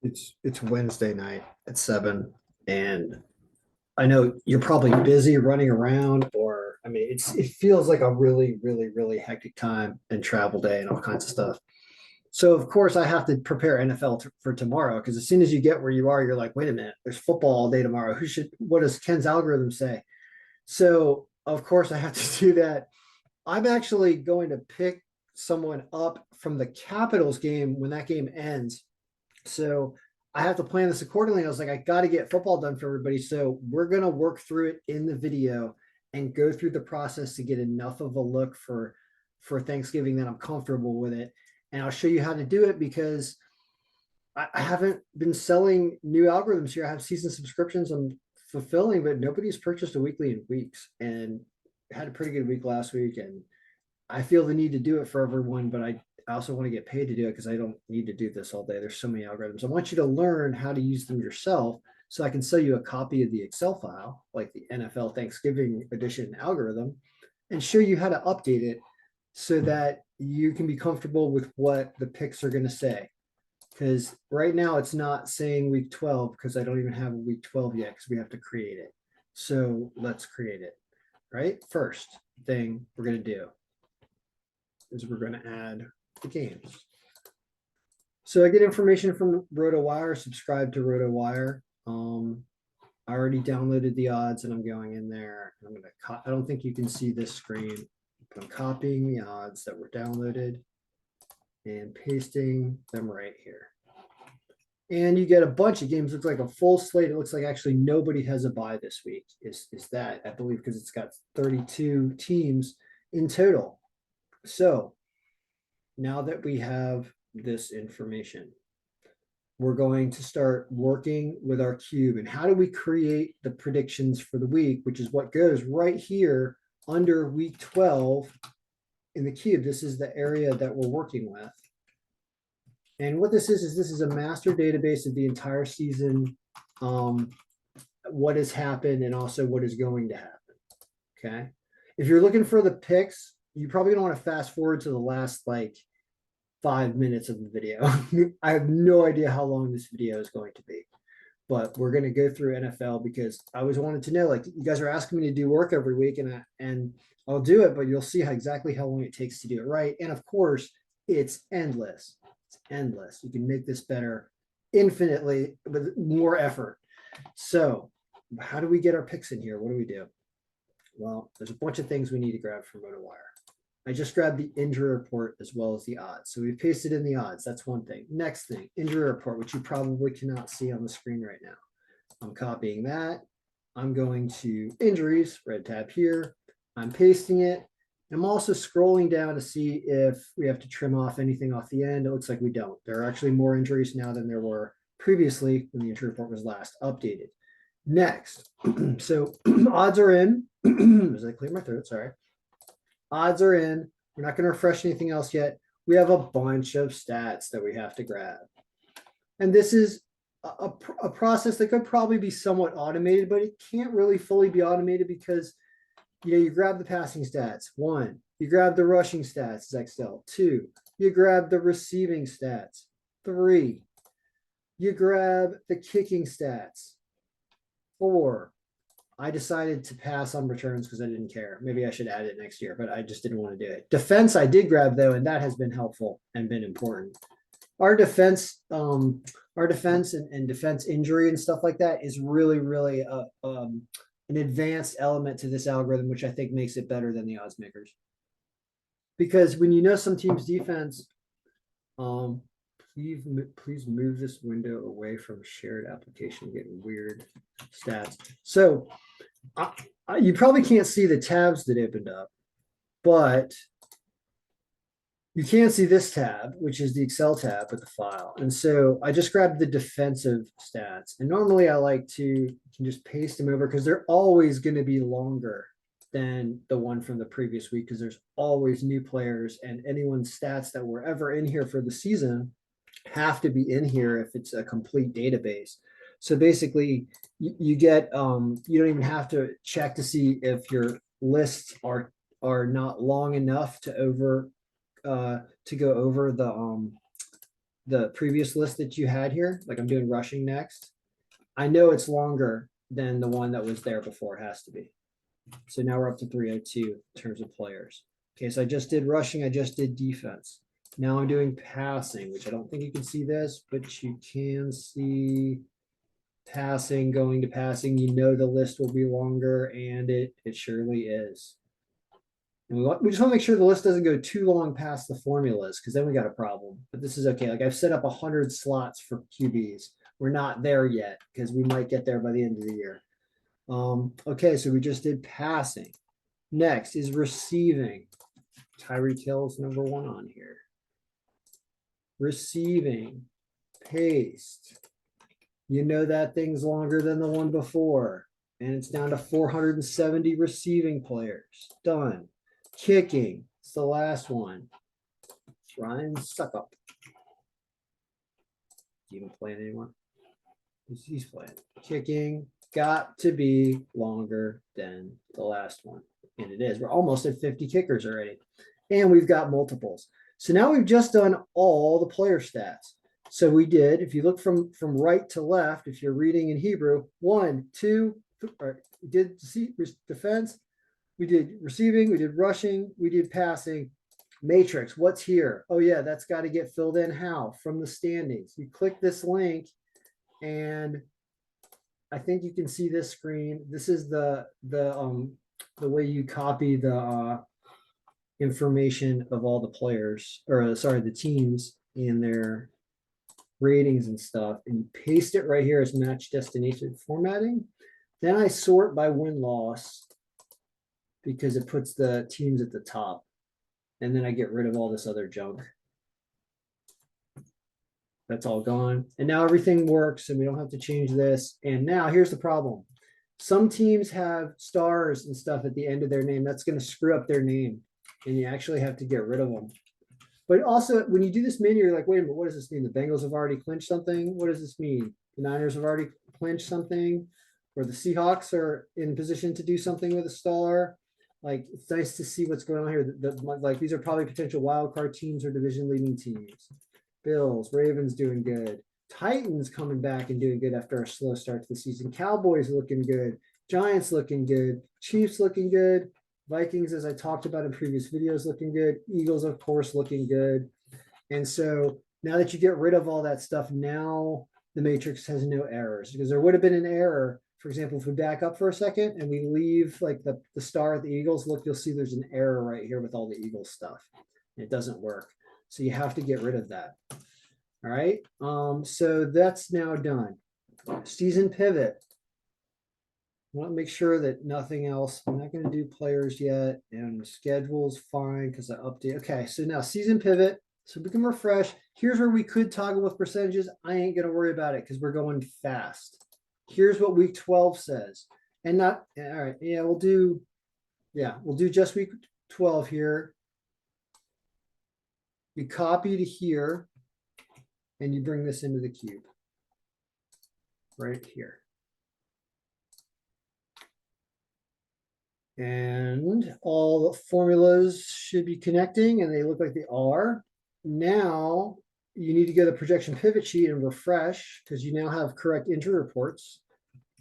It's Wednesday night at 7, and I know you're probably busy running around, or I mean, it feels like a really, really, really hectic time and travel day and all kinds of stuff. So of course I have to prepare NFL for tomorrow because as soon as you get where you are, you're like, wait a minute, there's football all day tomorrow. What does Ken's algorithm say? So of course I have to do that. I'm actually going to pick someone up from the Capitals game when that game ends. So I have to plan this accordingly. I was like, I got to get football done for everybody. So we're going to work through it in the video and go through the process to get enough of a look for Thanksgiving that I'm comfortable with it. And I'll show you how to do it because I haven't been selling new algorithms here. I have season subscriptions I'm fulfilling, but nobody's purchased a weekly in weeks. And had a pretty good week last week. And I feel the need to do it for everyone, but I also want to get paid to do it because I don't need to do this all day. There's so many algorithms. I want you to learn how to use them yourself so I can sell you a copy of the Excel file, like the NFL Thanksgiving edition algorithm, and show you how to update it so that you can be comfortable with what the picks are going to say. Because right now it's not saying week 12 because I don't even have a week 12 yet because we have to create it. So let's create it, right? First thing we're going to do is we're going to add the games. So I get information from RotoWire, subscribe to RotoWire. I already downloaded the odds and I'm going in there. I'm going to, I don't think you can see this screen, but I'm copying the odds that were downloaded and pasting them right here. And you get a bunch of games. Looks like a full slate. It looks like actually nobody has a bye this week. Is that, I believe, because it's got 32 teams in total. So now that we have this information, we're going to start working with our cube. And how do we create the predictions for the week, which is what goes right here under week 12 in the cube. This is the area that we're working with. And what this is a master database of the entire season, what has happened and also what is going to happen. Okay. If you're looking for the picks, you probably don't want to fast forward to the last like 5 minutes of the video. I have no idea how long this video is going to be, but we're going to go through NFL because I always wanted to know, like, you guys are asking me to do work every week and I'll do it, but you'll see exactly how long it takes to do it right. And of course, it's endless. It's endless. You can make this better infinitely with more effort. So how do we get our picks in here? What do we do? Well, there's a bunch of things we need to grab from RotoWire. I just grabbed the injury report as well as the odds. So we've pasted in the odds. That's one thing. Next thing, injury report, which you probably cannot see on the screen right now. I'm copying that. I'm going to injuries, red tab here. I'm pasting it. I'm also scrolling down to see if we have to trim off anything off the end. It looks like we don't. There are actually more injuries now than there were previously when the injury report was last updated. Next, so odds are in. As I clear my throat, sorry. Odds are in. We're not going to refresh anything else yet. We have a bunch of stats that we have to grab. And this is a process that could probably be somewhat automated, but it can't really fully be automated because you grab the passing stats, 1, you grab the rushing stats, Excel, 2, you grab the receiving stats, 3, you grab the kicking stats, 4, I decided to pass on returns because I didn't care. Maybe I should add it next year, but I just didn't want to do it. Defense I did grab though, and that has been helpful and been important. Our defense and defense injury and stuff like that is really, really an advanced element to this algorithm, which I think makes it better than the odds makers. Because when you know some team's defense, please move this window away from shared application, getting weird stats. So you probably can't see the tabs that opened up, but you can see this tab, which is the Excel tab with the file. And so I just grabbed the defensive stats. And normally I like to just paste them over because they're always going to be longer than the one from the previous week because there's always new players and anyone's stats that were ever in here for the season have to be in here if it's a complete database. So basically you get you don't even have to check to see if your lists are not long enough to go over the previous list that you had here, like I'm doing rushing next, I know it's longer than the one that was there before. It has to be. So now we're up to 302 in terms of players. Okay, so I just did rushing, I just did defense. Now I'm doing passing, which I don't think you can see this, but you can see passing, going to passing. You know the list will be longer, and it surely is. And we just want to make sure the list doesn't go too long past the formulas, because then we got a problem. But this is okay. Like I've set up 100 slots for QBs. We're not there yet because we might get there by the end of the year. Okay, so we just did passing. Next is receiving. Tyreek Hill's number 1 on here. Receiving. Paste. You know that thing's longer than the one before. And it's down to 470 receiving players. Done. Kicking. It's the last one. Ryan Suckup. Do you even play it anymore? He's playing. Kicking got to be longer than the last one. And it is. We're almost at 50 kickers already. And we've got multiples. So now we've just done all the player stats. So we did, if you look from right to left, if you're reading in Hebrew, 1, 2, we did defense, we did receiving, we did rushing, we did passing. Matrix, what's here? Oh yeah, that's got to get filled in. How? From the standings. You click this link, and I think you can see this screen. This is the way you copy the information of all the players, or sorry, the teams and their ratings and stuff, and you paste it right here as match destination formatting. Then I sort by win-loss because it puts the teams at the top. And then I get rid of all this other junk. That's all gone. And now everything works and we don't have to change this. And now here's the problem. Some teams have stars and stuff at the end of their name. That's going to screw up their name. And you actually have to get rid of them. But also, when you do this menu, you're like, wait a minute, what does this mean? The Bengals have already clinched something? What does this mean? The Niners have already clinched something? Or the Seahawks are in position to do something with a star? Like, it's nice to see what's going on here. Like, these are probably potential wild card teams or division leading teams. Bills, Ravens doing good. Titans coming back and doing good after a slow start to the season. Cowboys looking good. Giants looking good. Chiefs looking good. Vikings, as I talked about in previous videos, looking good. Eagles, of course, looking good. And so now that you get rid of all that stuff, now the matrix has no errors, because there would have been an error. For example, if we back up for a second and we leave like the star at the Eagles, look, you'll see there's an error right here with all the Eagles stuff. It doesn't work. So you have to get rid of that. All right. So that's now done. Season pivot. I want to make sure that nothing else. I'm not going to do players yet, and schedule's fine because I update. Okay, so now season pivot. So we can refresh. Here's where we could toggle with percentages. I ain't going to worry about it because we're going fast. Here's what week 12 says. And not, all right, yeah, we'll do just week 12 here. You copy to here, and you bring this into the cube right here. And all the formulas should be connecting, and they look like they are. Now you need to go to the projection pivot sheet and refresh, because you now have correct injury reports.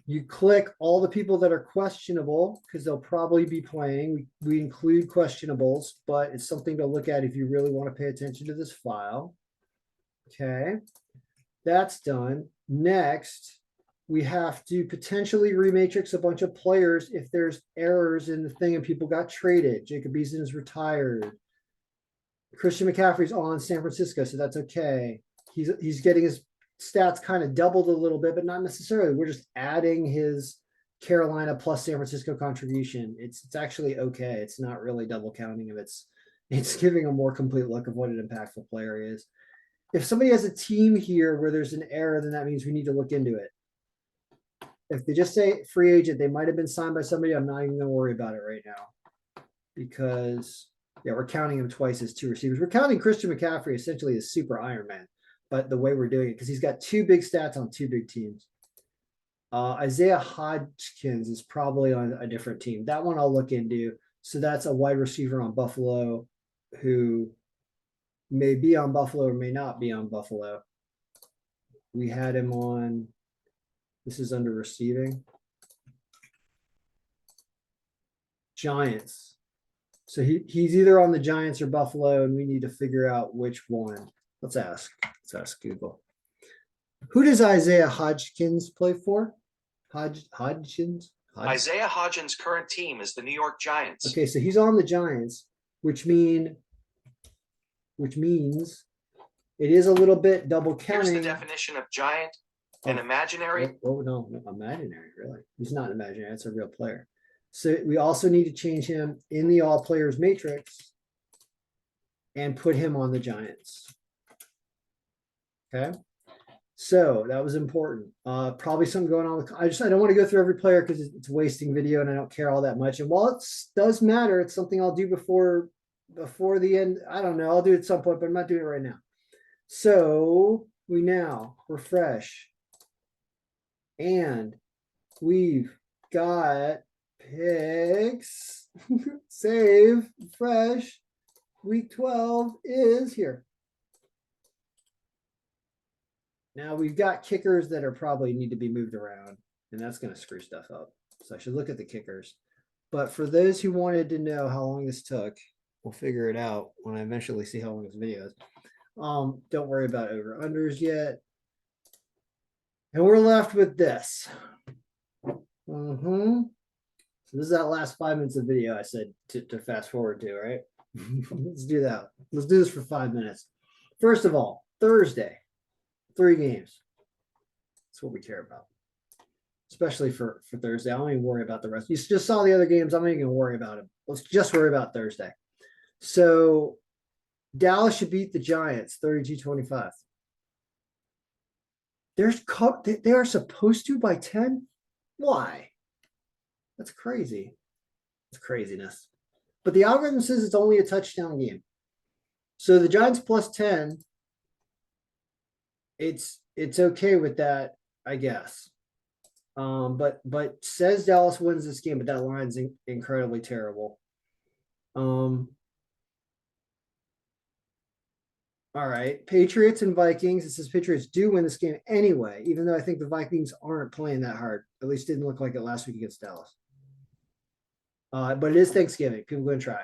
You click all the people that are questionable, because they'll probably be playing. We include questionables, but it's something to look at if you really want to pay attention to this file. Okay, that's done. Next, we have to potentially rematrix a bunch of players if there's errors in the thing and people got traded. Jacob Eason's retired. Christian McCaffrey's on San Francisco, so that's okay. He's getting his stats kind of doubled a little bit, but not necessarily. We're just adding his Carolina plus San Francisco contribution. It's actually okay. It's not really double counting him. It's giving a more complete look of what an impactful player is. If somebody has a team here where there's an error, then that means we need to look into it. If they just say free agent, they might have been signed by somebody. I'm not even going to worry about it right now, because yeah, we're counting him twice as 2 receivers. We're counting Christian McCaffrey essentially as super Iron Man, but the way we're doing it, because he's got 2 big stats on 2 big teams. Isaiah Hodgkins is probably on a different team. That one I'll look into. So that's a wide receiver on Buffalo who may be on Buffalo or may not be on Buffalo. We had him on, this is under receiving. Giants. So he's either on the Giants or Buffalo, and we need to figure out which one. Let's ask. Let's ask Google. Who does Isaiah Hodgkins play for? Hodgkins? Isaiah Hodgins' current team is the New York Giants. Okay, so he's on the Giants, which means it is a little bit double counting. Here's the definition of giant: an imaginary. No, imaginary, really. He's not imaginary, it's a real player. So we also need to change him in the all players matrix and put him on the Giants. Okay. So that was important. Probably something going on with, I don't want to go through every player because it's wasting video and I don't care all that much. And while it does matter, it's something I'll do before the end. I don't know. I'll do it at some point, but I'm not doing it right now. So we now refresh. And we've got picks. Save, fresh. Week 12 is here. Now we've got kickers that are probably need to be moved around, and that's going to screw stuff up. So I should look at the kickers. But for those who wanted to know how long this took, we'll figure it out when I eventually see how long this video is. Don't worry about over-unders yet. And we're left with this. So this is that last 5 minutes of video I said to fast forward to, right? Let's do that. Let's do this for 5 minutes. First of all, Thursday. 3 games. That's what we care about. Especially for Thursday. I don't even worry about the rest. You just saw the other games. I'm not even going to worry about them. Let's just worry about Thursday. So Dallas should beat the Giants 32-25. They are supposed to by 10? Why? That's crazy. It's craziness. But the algorithm says it's only a touchdown game. So the Giants plus 10, it's okay with that, I guess. But says Dallas wins this game, but that line's incredibly terrible. All right, Patriots and Vikings. It says Patriots do win this game anyway, even though I think the Vikings aren't playing that hard. At least didn't look like it last week against Dallas. But it is Thanksgiving. People going to try.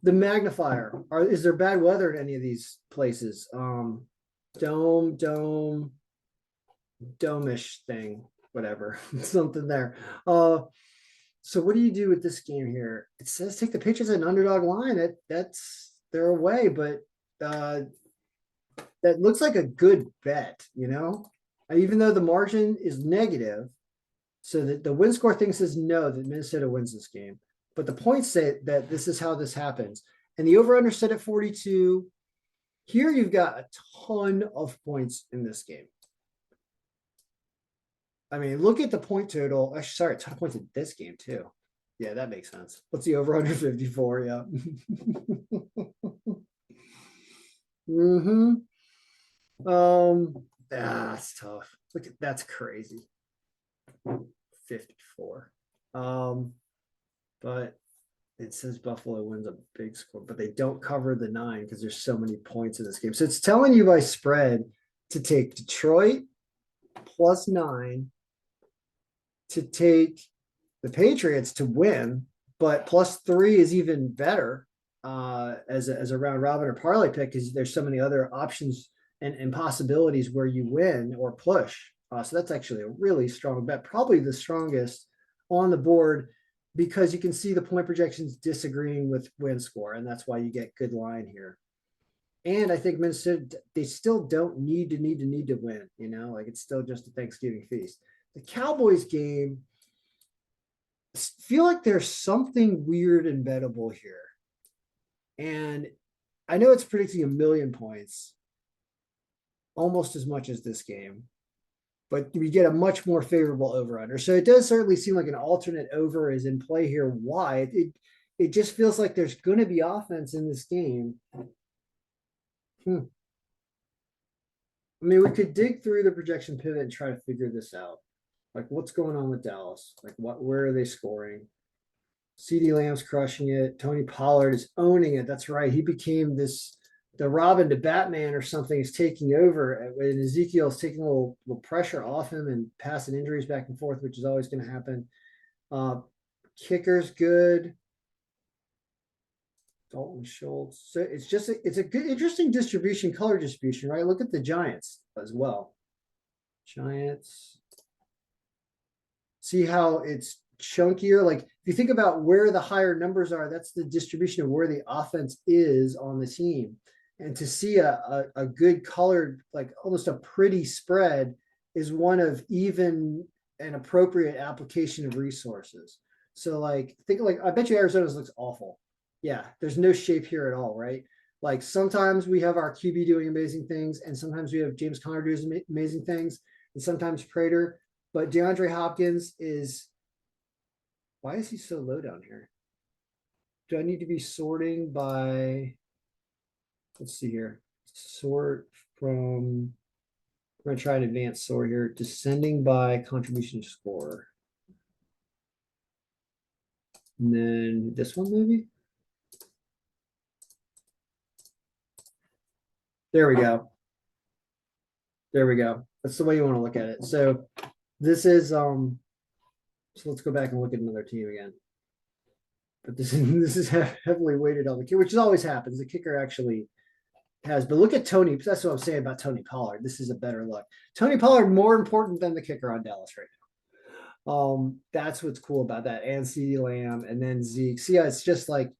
The magnifier. Is there bad weather in any of these places? Dome-ish thing, whatever, something there. So what do you do with this game here? It says take the Patriots an underdog line. That's they're away, but that looks like a good bet, even though the margin is negative. So that the win score thing says no, that Minnesota wins this game. But the points say that this is how this happens. And the over-under set at 42. Here you've got a ton of points in this game. I mean, look at the point total. Sorry, a ton of points in this game too. Yeah, that makes sense. What's the over-under 54? Yeah. That's tough. Look at that's crazy. 54. But it says Buffalo wins a big score, but they don't cover the 9 because there's so many points in this game. So it's telling you by spread to take Detroit plus 9, to take the Patriots to win, but plus 3 is even better as a round robin or parlay pick because there's so many other options and possibilities where you win or push. So that's actually a really strong bet, probably the strongest on the board, because you can see the point projections disagreeing with win score, and that's why you get good line here. And I think Minnesota, they still don't need to win, like it's still just a Thanksgiving feast. The Cowboys game, I feel like there's something weird and bettable here. And I know it's predicting 1 million points, almost as much as this game, but we get a much more favorable over-under. So it does certainly seem like an alternate over is in play here. Why? It just feels like there's going to be offense in this game. I mean, we could dig through the projection pivot and try to figure this out. Like, what's going on with Dallas? Like, where are they scoring? CeeDee Lamb's crushing it. Tony Pollard is owning it. That's right. He became the Robin to Batman or something is taking over. And Ezekiel's taking a little pressure off him and passing injuries back and forth, which is always going to happen. Kicker's good. Dalton Schultz. So it's a good, interesting distribution, color distribution, right? Look at the Giants as well. Giants. See how it's chunkier? Like if you think about where the higher numbers are, that's the distribution of where the offense is on the team. And to see a good colored, like almost a pretty spread is one of even an appropriate application of resources. So like think like I bet you Arizona's looks awful. Yeah, there's no shape here at all, right? Like sometimes we have our QB doing amazing things, and sometimes we have James Conner doing amazing things, and sometimes Prater. But DeAndre Hopkins is, why is he so low down here? Do I need to be sorting by, let's see here, sort from, I'm going to try an advanced sort here, descending by contribution score. And then this one maybe? There we go. There we go. That's the way you want to look at it. So this is, so let's go back and look at another team again. But this is heavily weighted on the kicker, which always happens. The kicker actually has, but look at Tony. That's what I'm saying about Tony Pollard. This is a better look. Tony Pollard more important than the kicker on Dallas right now. That's what's cool about that. And CeeDee Lamb and then Zeke. See, it's just like,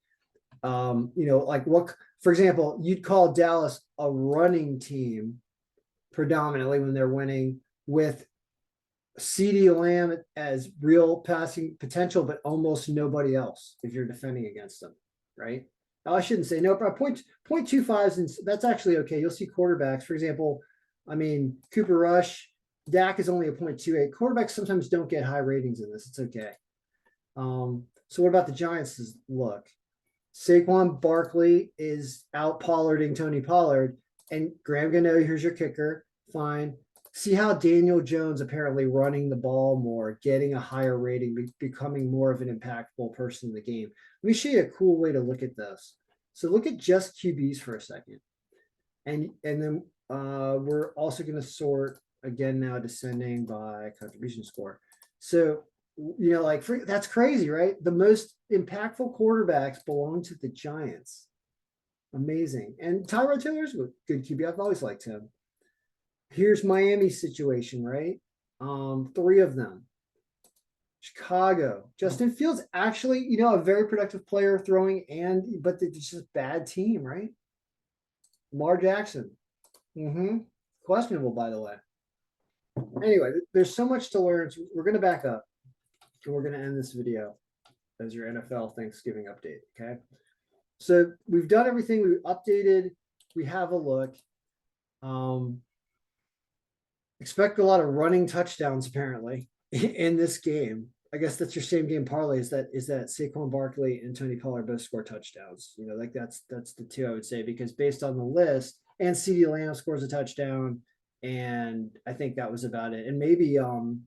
like what, for example, you'd call Dallas a running team predominantly when they're winning with CeeDee Lamb as real passing potential, but almost nobody else if you're defending against them, right? Now, I shouldn't say no, but 0.25s, and that's actually okay. You'll see quarterbacks, for example, I mean, Cooper Rush, Dak is only a 0.28. Quarterbacks sometimes don't get high ratings in this. It's okay. So what about the Giants? Look, Saquon Barkley is out Pollarding Tony Pollard, and Graham Gano, here's your kicker. Fine. See how Daniel Jones apparently running the ball more, getting a higher rating, becoming more of an impactful person in the game. Let me show you a cool way to look at this. So look at just QBs for a second. And then we're also going to sort again now descending by contribution score. So, that's crazy, right? The most impactful quarterbacks belong to the Giants. Amazing. And Tyrod Taylor's a good QB. I've always liked him. Here's Miami's situation, right? 3 of them. Chicago. Justin Fields, actually, a very productive player throwing, but it's just bad team, right? Lamar Jackson. Questionable, by the way. Anyway, there's so much to learn. So we're going to back up, and we're going to end this video as your NFL Thanksgiving update, okay? So we've done everything. We've updated. We have a look. Expect a lot of running touchdowns apparently in this game. I guess that's your same game parlay is that Saquon Barkley and Tony Pollard both score touchdowns. That's the 2 I would say, because based on the list, and CeeDee Lamb scores a touchdown, and I think that was about it. And maybe we'll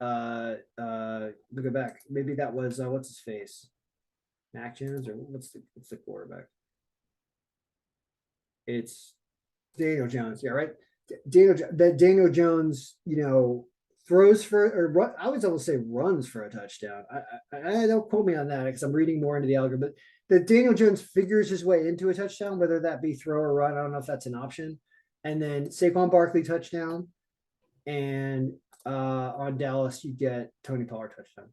go back. Maybe that was what's his face? Mac Jones, or what's the quarterback? It's Daniel Jones. Yeah, right. Daniel Jones, throws for, or I would almost say runs for a touchdown. I don't quote me on that because I'm reading more into the algorithm, but that Daniel Jones figures his way into a touchdown, whether that be throw or run. I don't know if that's an option. And then Saquon Barkley touchdown, and on Dallas you get Tony Pollard touchdown.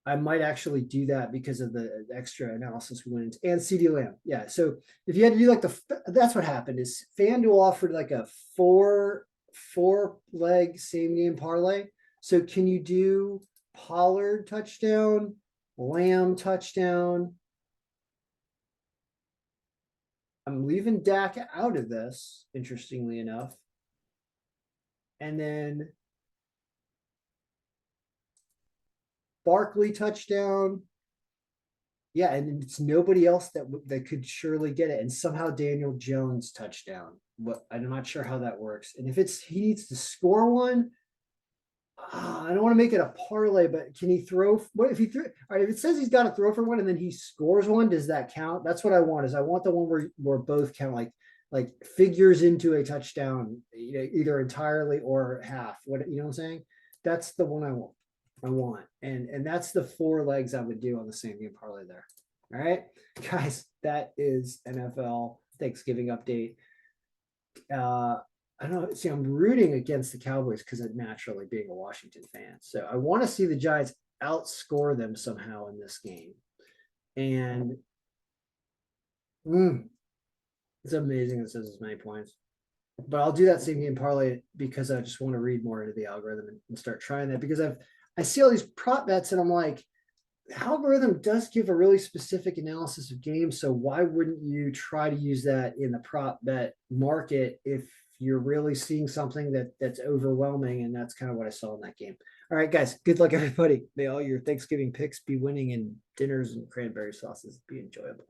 I might actually do that because of the extra analysis wins and CeeDee Lamb. Yeah. So if you had to do that's what happened is FanDuel offered like a four leg same game parlay. So can you do Pollard touchdown, Lamb touchdown? I'm leaving Dak out of this, interestingly enough. And then Barkley touchdown. Yeah, and it's nobody else that could surely get it. And somehow Daniel Jones touchdown. I'm not sure how that works. And if he needs to score one, I don't want to make it a parlay, but can he throw? What if he threw? All right, if it says he's got to throw for one and then he scores one, does that count? That's what I want. Is I want the one where both count, like figures into a touchdown, either entirely or half. What you know what I'm saying? That's the one I want. And that's the 4 legs I would do on the same game parlay there. All right, guys, that is NFL Thanksgiving update. I don't know. See, I'm rooting against the Cowboys because of naturally being a Washington fan. So I want to see the Giants outscore them somehow in this game. And it's amazing it says as many points. But I'll do that same game parlay because I just want to read more into the algorithm and start trying that because I see all these prop bets and I'm like, the algorithm does give a really specific analysis of games. So why wouldn't you try to use that in the prop bet market if you're really seeing something that's overwhelming? And that's kind of what I saw in that game. All right, guys, good luck, everybody. May all your Thanksgiving picks be winning and dinners and cranberry sauces be enjoyable.